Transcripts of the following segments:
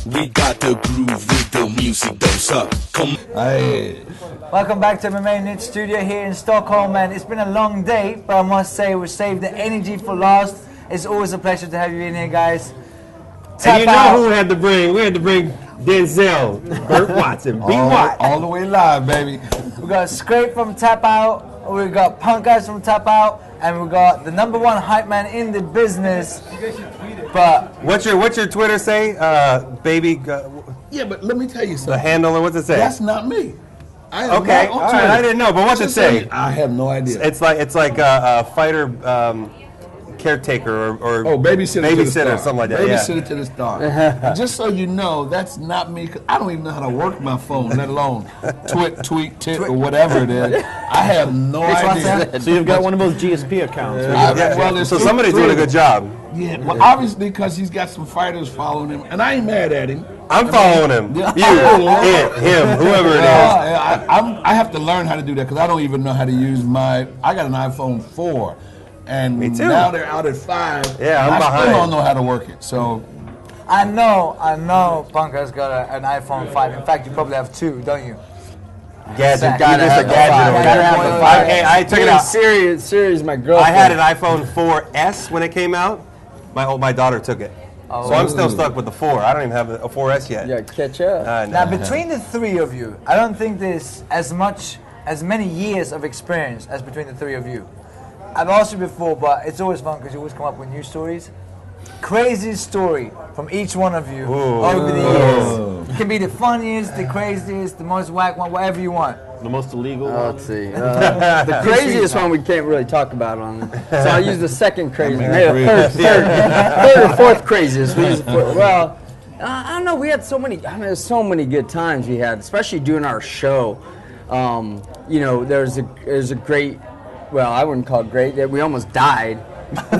We got the groove with the music, don't suck. Come. Hey. Welcome back to MMAnytt Studio here in Stockholm, man. It's been a long day, but I must say we saved the energy for last. It's always a pleasure to have you in here, guys. And you know who we had to bring? We had to bring Denzel, Burt Watson, B-Watt. All the way live, baby. We got Scrape from Tapouts, we got Punk Guys from Tapouts, and we got the #1 hype man in the business. But what's your Twitter say, baby? Yeah, but let me tell you something. The handle, or what's it say? That's not me. I am okay, not on all Twitter. right. I didn't know, but what's it say? I have no idea. It's like a fighter caretaker or babysitter, something like that. Babysitter to the star. Just so you know, that's not me. 'Cause I don't even know how to work my phone, let alone tweet, tit, or whatever it is. I have no idea. So you've got one of those GSP accounts. So somebody's doing a good job. Yeah, well, obviously because he's got some fighters following him, and I ain't mad at him. I'm following him. You, it, him, whoever it is. I have to learn how to do that because I don't even know how to use I got an iPhone 4. And Me too. Now they're out at 5. Yeah, I'm I behind. still don't know how to work it. So I know Punk has got an iPhone 5. In fact, you probably have 2, don't you? Gadget. Gotta You're just a gadget over there. I took it out. Serious, my girlfriend. I had an iPhone 4S when it came out. My daughter took it. Oh. So I'm still stuck with the 4. I don't even have a 4S yet. Yeah, catch up. Now, between the three of you, I don't think there's as many years of experience as between the three of you. I've asked you before, but it's always fun because you always come up with new stories. Craziest story from each one of you over the years. It can be the funniest, the craziest, the most whack one, whatever you want. The most illegal. Let's see. The craziest one we can't really talk about on. So I'll use the second craziest. Third or fourth craziest. Well, I don't know. We had so many. There's so many good times we had, especially doing our show. There's a great. Well, I wouldn't call it great. We almost died.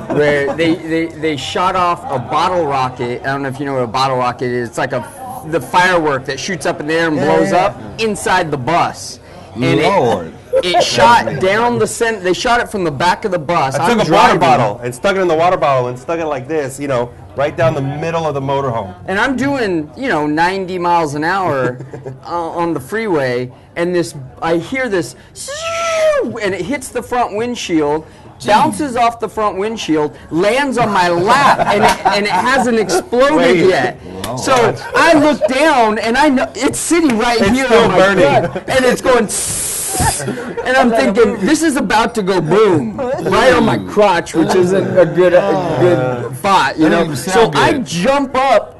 Where they shot off a bottle rocket. I don't know if you know what a bottle rocket is. It's like the firework that shoots up in the air and blows up inside the bus. And it shot down the center. They shot it from the back of the bus. I took a water bottle and stuck it in the water bottle and stuck it like this, right down the middle of the motorhome. And I'm doing, 90 miles an hour on the freeway, and I hear this, and it hits the front windshield. Bounces off the front windshield, lands on my lap, and it hasn't exploded yet. So I look down, and I know it's sitting right here still on my burning. butt, and it's going. And I'm thinking, this is about to go boom right on my crotch, which isn't a good thought, So I jump up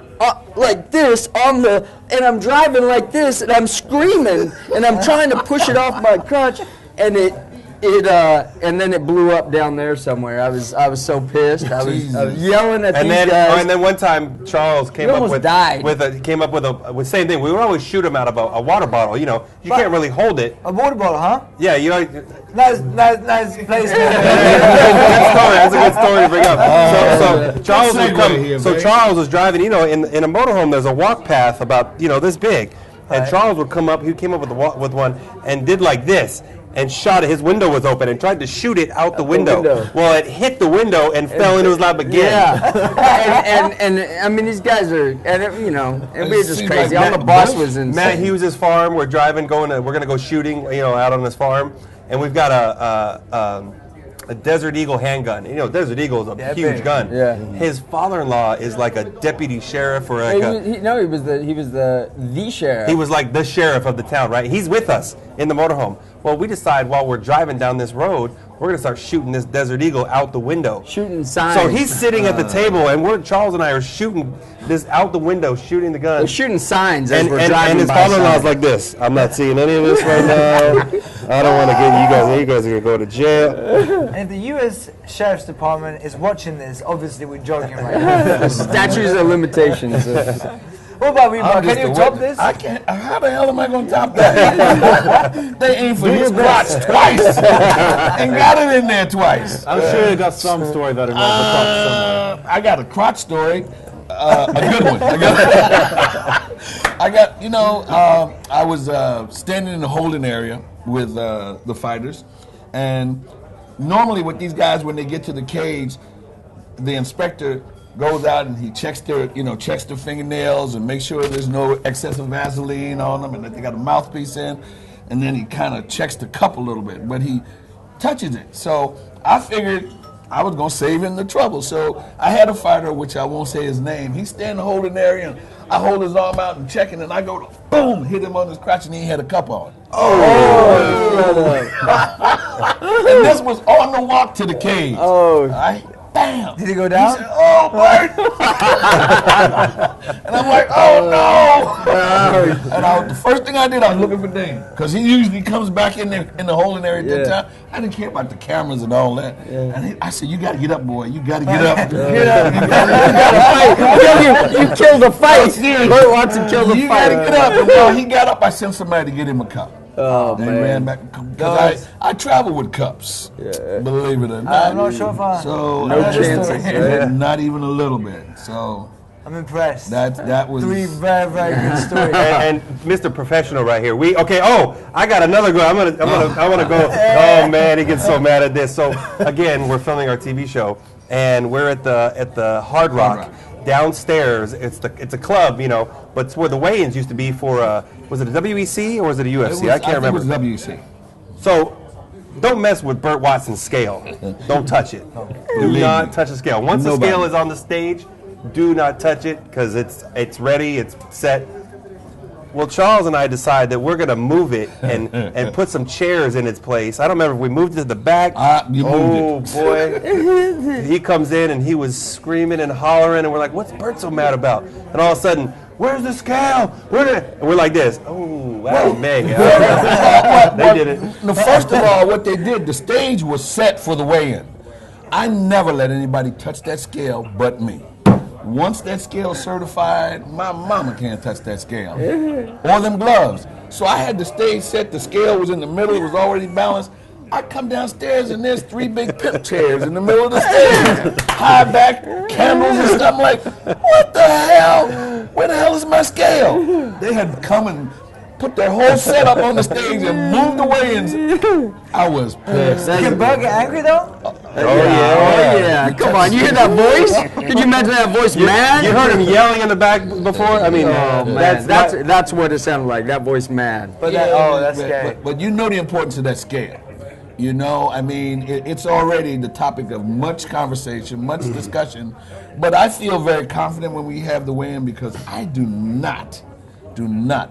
like this and I'm driving like this, and I'm screaming, and I'm trying to push it off my crotch, and and then it blew up down there somewhere. I was so pissed. I was yelling at these guys. And then one time Charles came up with the same thing. We would always shoot him out of a water bottle. You can't really hold it. A water bottle, huh? Yeah, Nice place. That's a good story to bring up. So Charles would come. So Charles was driving. In a motorhome, there's a walk path about this big, and Charles would come up. He came up with one and did like this. And shot it. His window was open and tried to shoot it out the window. Well, it hit the window and fell into his lap again. Yeah, and I mean these guys are, and we were just crazy. Like On the bus was insane. Matt Hughes' his farm. We're driving, we're gonna go shooting, out on his farm, and we've got a Desert Eagle handgun. Desert Eagle is a huge gun. Yeah. His father-in-law is like a deputy sheriff or he was the sheriff. He was like the sheriff of the town, right? He's with us in the motorhome. Well, we decide while we're driving down this road, we're going to start shooting this Desert Eagle out the window. Shooting signs. So he's sitting at the table, and Charles and I are shooting this out the window, shooting the gun. We're shooting signs as we're driving. And his father-in-law's like this. I'm not seeing any of this right now. I don't want to get you guys. You guys are going to go to jail. And if the U.S. Sheriff's Department is watching this, obviously we're joking right now. Statutes of limitations. What about you, Mark? Can you top this? I can't. How the hell am I going to top that? They aimed for his crotch twice and got it in there twice. I'm sure you got some story that involves the crotch somewhere. I got a crotch story, a good one. I was standing in the holding area with the fighters, and normally with these guys, when they get to the cage, the inspector goes out and he checks their fingernails and makes sure there's no excessive Vaseline on them and that they got a mouthpiece in, and then he kind of checks the cup a little bit, but he touches it. So I figured I was gonna save him the trouble. So I had a fighter, which I won't say his name. He's standing the holding area, and I hold his arm out and check it, and I go to boom, hit him on his crotch, and he had a cup on. And this was on the walk to the cage. Oh. Right? Bam! Did he go down? He said, "Oh, Burt!" And I'm like, "Oh no!" And the first thing I did, I was looking for Dane, because he usually comes back in the holding area at that time. I didn't care about the cameras and all that. And I said, "You got to get up, boy. You got to get up. Get up. You killed the fight. Burt wants to kill the You fight. got to get up." And while he got up, I sent somebody to get him a cup. Oh, They man. ran back because I travel with cups. Believe it or not. I'm not sure if I. So No chances. Not even a little bit. So I'm impressed. that was 3 very, very good stories. And Mr. Professional right here. I got another go. I want to go. Oh man, he gets so mad at this. So again, we're filming our TV show, and we're at the Hard Rock. Downstairs, it's a club, but it's where the weigh-ins used to be for. Was it a WEC or was it a UFC? I can't remember. It was WC. So, don't mess with Burt Watson's scale. Don't touch it. Do not touch the scale. Once the scale is on the stage, do not touch it because it's ready, it's set. Well, Charles and I decided that we're going to move it and put some chairs in its place. I don't remember if we moved it to the back. You moved it. Boy. He comes in and he was screaming and hollering, and we're like, what's Burt so mad about? And all of a sudden, where's the scale? And we're like this. Oh, wow, man. They did it. First of all, what they did, the stage was set for the weigh-in. I never let anybody touch that scale but me. Once that scale certified, my mama can't touch that scale. Or them gloves. So I had the stage set, the scale was in the middle, it was already balanced. I come downstairs and there's 3 big pimp chairs in the middle of the stage. High back, candles and stuff. I'm like, what the hell? Where the hell is my scale? They had come and put their whole setup on the stage and moved the weigh-ins. I was pissed. Can Burt get angry though? Oh yeah. Come on, you hear that voice? Can you imagine that voice, mad? You heard him yelling in the back before? I mean, that's what it sounded like. That voice, mad. But that's scary. But you know the importance of that scale. It's already the topic of much conversation, much discussion. But I feel very confident when we have the weigh-in because I do not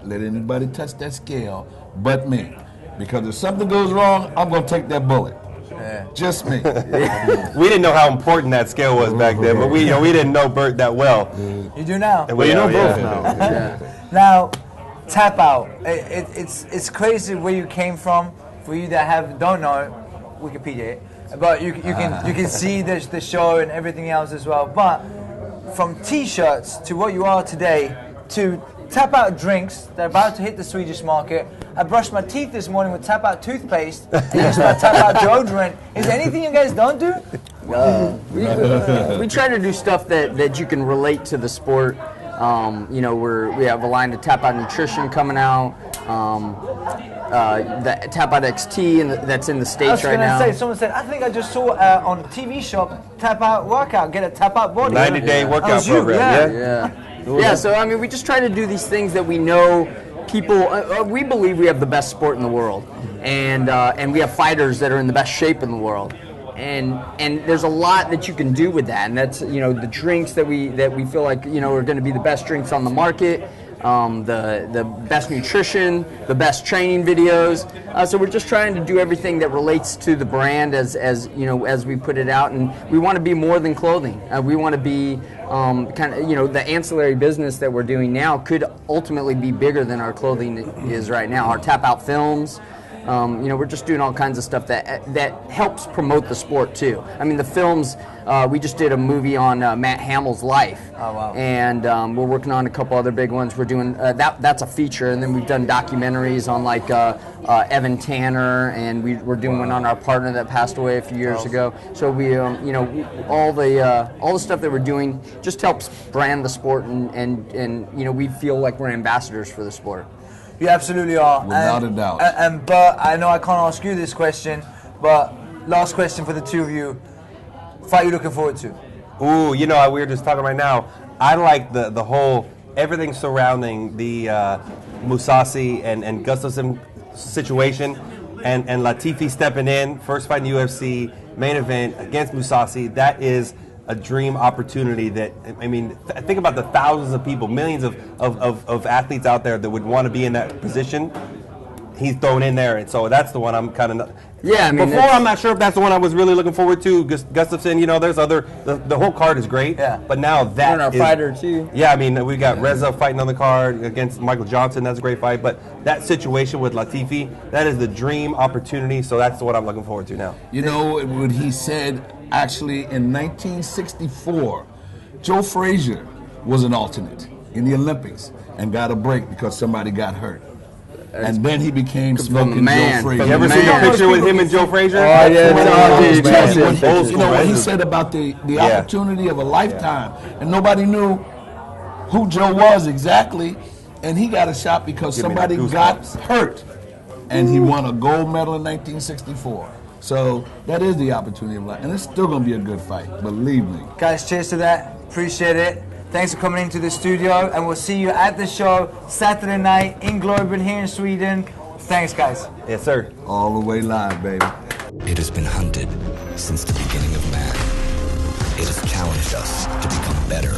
let anybody touch that scale but me. Because if something goes wrong, I'm going to take that bullet. Just me. We didn't know how important that scale was back then, but we didn't know Burt that well. You do now. And you know both now. Now, tap out. It's crazy where you came from. For you that don't know it, Wikipedia it. But you can see the show and everything else as well. But from T-shirts to what you are today to tap out drinks that are about to hit the Swedish market. I brushed my teeth this morning with tap out toothpaste. And used my tap out deodorant. Is there anything you guys don't do? We try to do stuff that you can relate to the sport. We have a line of Tap Out Nutrition coming out. The Tap Out XT that's in the States right now. Someone said, I think I just saw on TV shop Tap Out workout, get a Tap Out body. 90-day workout program. Yeah, so we just try to do these things that we know people, we believe we have the best sport in the world. And we have fighters that are in the best shape in the world. And there's a lot that you can do with that, and that's the drinks that we feel like are going to be the best drinks on the market, the best nutrition, the best training videos. So we're just trying to do everything that relates to the brand as we put it out, and we want to be more than clothing. We want to be the ancillary business that we're doing now could ultimately be bigger than our clothing is right now. Our Tap Out films. We're just doing all kinds of stuff that helps promote the sport too. The films, we just did a movie on Matt Hamill's life. Oh, wow. And we're working on a couple other big ones. We're doing, that's a feture, and then we've done documentaries on like Evan Tanner, and we're doing one on our partner that passed away a few years ago. So we, all the stuff that we're doing just helps brand the sport, and we feel like we're ambassadors for the sport. You absolutely are. Without a doubt. And Burt, I know I can't ask you this question, but last question for the two of you. Fight you looking forward to? Ooh, you know, we were just talking right now. I like the whole everything surrounding the Mousasi and Gustafsson situation, and Latifi stepping in, first fight in the UFC, main event against Mousasi. That is a dream opportunity. That, I mean, think about the thousands of people, millions of athletes out there that would want to be in that position. He's thrown in there, and so that's the one I'm kind of. Yeah, I mean, before I'm not sure if that's the one I was really looking forward to. Gustafsson, you know, there's other. The whole card is great. Yeah. But now that Our is, fighter too. Yeah, I mean, we got Reza fighting on the card against Michael Johnson. That's a great fight. But that situation with Latifi, that is the dream opportunity. So that's what I'm looking forward to now. You know what he said? Actually, in 1964, Joe Frazier was an alternate in the Olympics and got a break because somebody got hurt. And then he became Smoking Joe Frazier. You ever seen a picture with him and Joe Frazier? Oh, yeah, You know what he said about the opportunity of a lifetime, and nobody knew who Joe was exactly, and he got a shot because somebody got hurt, and he won a gold medal in 1964. So that is the opportunity of life, and it's still going to be a good fight, believe me. Guys, cheers to that. Appreciate it. Thanks for coming into the studio, and we'll see you at the show Saturday night in Globen here in Sweden. Thanks, guys. Yes, sir. All the way live, baby. It has been hunted since the beginning of man. It has challenged us to become better,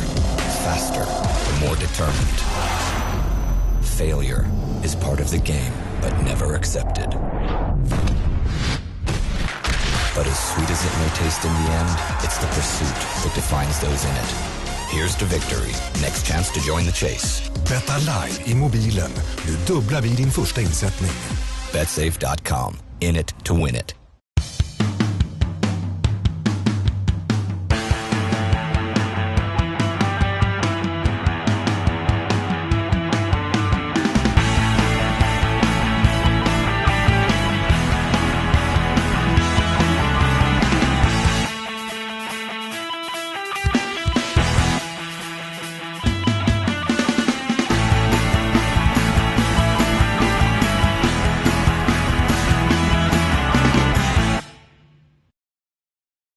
faster, and more determined. Failure is part of the game, but never accepted. But as sweet as it may taste in the end, it's the pursuit that defines those in it. Here's to victory. Next chance to join the chase. Betta live i mobilen. Nu dubblar vi din första insättning. betsafe.com. In it to win it.